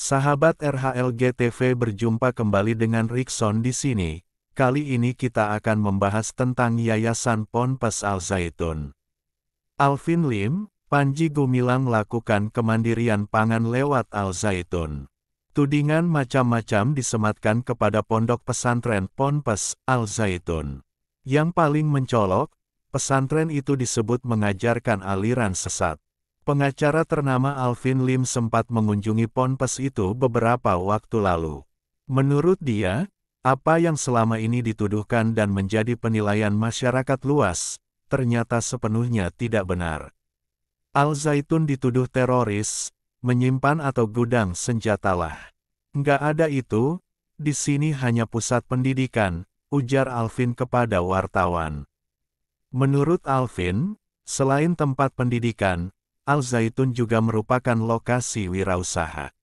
Sahabat RHLG TV berjumpa kembali dengan Rickson di sini. Kali ini kita akan membahas tentang Yayasan Ponpes Al Zaitun. Alvin Lim, Panji Gumilang lakukan kemandirian pangan lewat Al Zaitun. Tudingan macam-macam disematkan kepada pondok pesantren Ponpes Al Zaitun. Yang paling mencolok, pesantren itu disebut mengajarkan aliran sesat. Pengacara ternama Alvin Lim sempat mengunjungi ponpes itu beberapa waktu lalu. Menurut dia, apa yang selama ini dituduhkan dan menjadi penilaian masyarakat luas, ternyata sepenuhnya tidak benar. Al Zaitun dituduh teroris, menyimpan atau gudang senjatalah. Nggak ada itu, di sini hanya pusat pendidikan, ujar Alvin kepada wartawan. Menurut Alvin, selain tempat pendidikan, Al Zaitun juga merupakan lokasi wirausaha.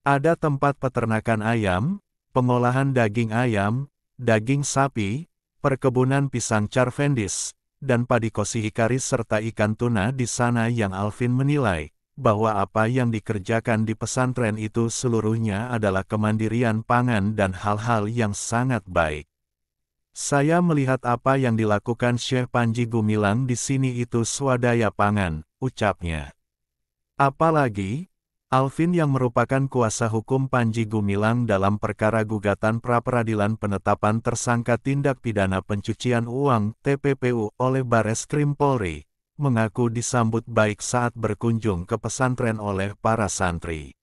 Ada tempat peternakan ayam, pengolahan daging ayam, daging sapi, perkebunan pisang Carvendis, dan padi kosi hikari serta ikan tuna di sana yang Alvin menilai bahwa apa yang dikerjakan di pesantren itu seluruhnya adalah kemandirian pangan dan hal-hal yang sangat baik. Saya melihat apa yang dilakukan Syekh Panji Gumilang di sini itu swadaya pangan, ucapnya. Apalagi, Alvin yang merupakan kuasa hukum Panji Gumilang dalam perkara gugatan pra-peradilan penetapan tersangka tindak pidana pencucian uang (TPPU) oleh Bareskrim Polri, mengaku disambut baik saat berkunjung ke pesantren oleh para santri.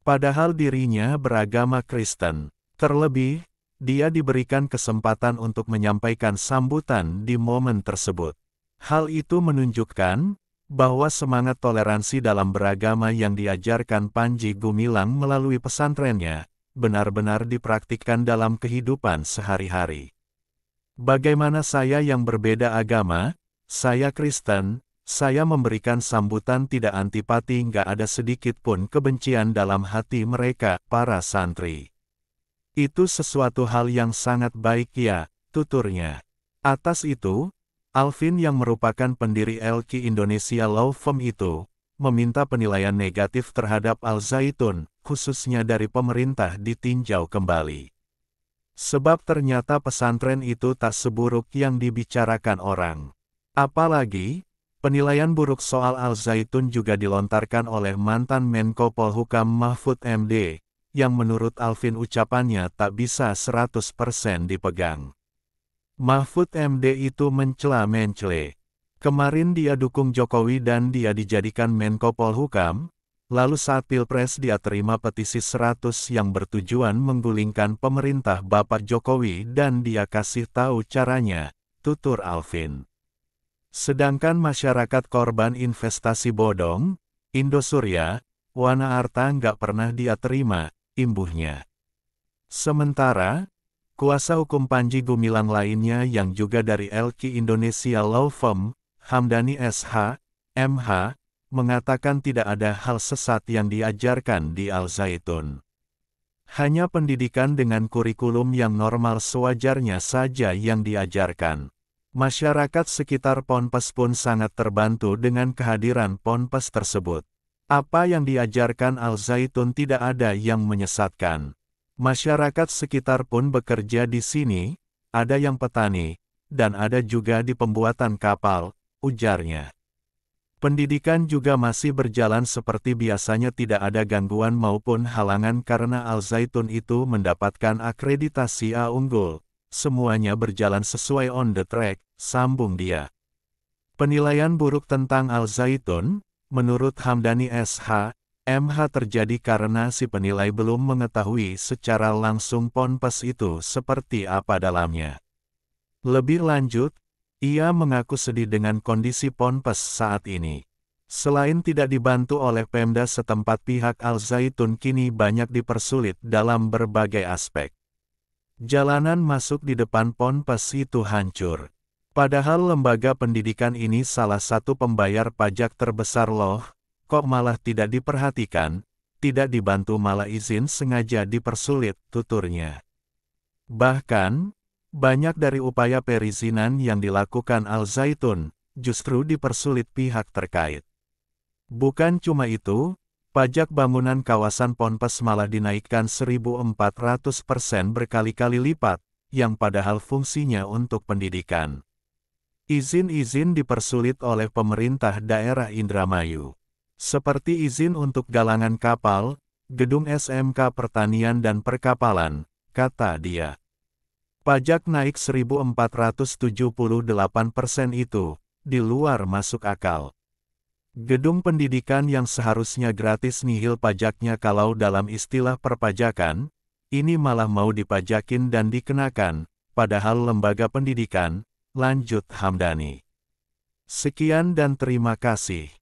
Padahal dirinya beragama Kristen, terlebih, dia diberikan kesempatan untuk menyampaikan sambutan di momen tersebut. Hal itu menunjukkan bahwa semangat toleransi dalam beragama yang diajarkan Panji Gumilang melalui pesantrennya, benar-benar dipraktikkan dalam kehidupan sehari-hari. Bagaimana saya yang berbeda agama, saya Kristen, saya memberikan sambutan tidak antipati, nggak ada sedikit pun kebencian dalam hati mereka, para santri. Itu sesuatu hal yang sangat baik ya, tuturnya. Atas itu, Alvin yang merupakan pendiri LQ Indonesia Law Firm itu, meminta penilaian negatif terhadap Al Zaitun, khususnya dari pemerintah ditinjau kembali. Sebab ternyata pesantren itu tak seburuk yang dibicarakan orang. Apalagi, penilaian buruk soal Al Zaitun juga dilontarkan oleh mantan Menko Polhukam Mahfud MD, yang menurut Alvin ucapannya tak bisa 100% dipegang. Mahfud MD itu mencela-mencela. Kemarin dia dukung Jokowi dan dia dijadikan Menko Polhukam, lalu saat Pilpres dia terima petisi 100 yang bertujuan menggulingkan pemerintah Bapak Jokowi dan dia kasih tahu caranya, tutur Alvin. Sedangkan masyarakat korban investasi bodong, Indosurya, Wana Arta nggak pernah dia terima, imbuhnya. Sementara, kuasa hukum Panji Gumilang lainnya yang juga dari LQ Indonesia Law Firm, Hamdani SH, MH, mengatakan tidak ada hal sesat yang diajarkan di Al Zaitun. Hanya pendidikan dengan kurikulum yang normal sewajarnya saja yang diajarkan. Masyarakat sekitar ponpes pun sangat terbantu dengan kehadiran ponpes tersebut. Apa yang diajarkan Al Zaitun tidak ada yang menyesatkan. Masyarakat sekitar pun bekerja di sini, ada yang petani, dan ada juga di pembuatan kapal, ujarnya. Pendidikan juga masih berjalan seperti biasanya, tidak ada gangguan maupun halangan karena Al Zaitun itu mendapatkan akreditasi A unggul. Semuanya berjalan sesuai on the track, sambung dia. Penilaian buruk tentang Al Zaitun, menurut Hamdani SH, MH terjadi karena si penilai belum mengetahui secara langsung ponpes itu seperti apa dalamnya. Lebih lanjut, ia mengaku sedih dengan kondisi ponpes saat ini. Selain tidak dibantu oleh Pemda setempat, pihak Al Zaitun kini banyak dipersulit dalam berbagai aspek. Jalanan masuk di depan ponpes itu hancur. Padahal lembaga pendidikan ini salah satu pembayar pajak terbesar loh, kok malah tidak diperhatikan, tidak dibantu, malah izin sengaja dipersulit, tuturnya. Bahkan, banyak dari upaya perizinan yang dilakukan Al Zaitun, justru dipersulit pihak terkait. Bukan cuma itu, Pajak bangunan kawasan Ponpes malah dinaikkan 1.400% berkali-kali lipat, yang padahal fungsinya untuk pendidikan. Izin-izin dipersulit oleh pemerintah daerah Indramayu. Seperti izin untuk galangan kapal, gedung SMK Pertanian dan Perkapalan, kata dia. Pajak naik 1.478% itu, di luar masuk akal. Gedung pendidikan yang seharusnya gratis nihil pajaknya kalau dalam istilah perpajakan, ini malah mau dipajakin dan dikenakan, padahal lembaga pendidikan, lanjut Hamdani. Sekian dan terima kasih.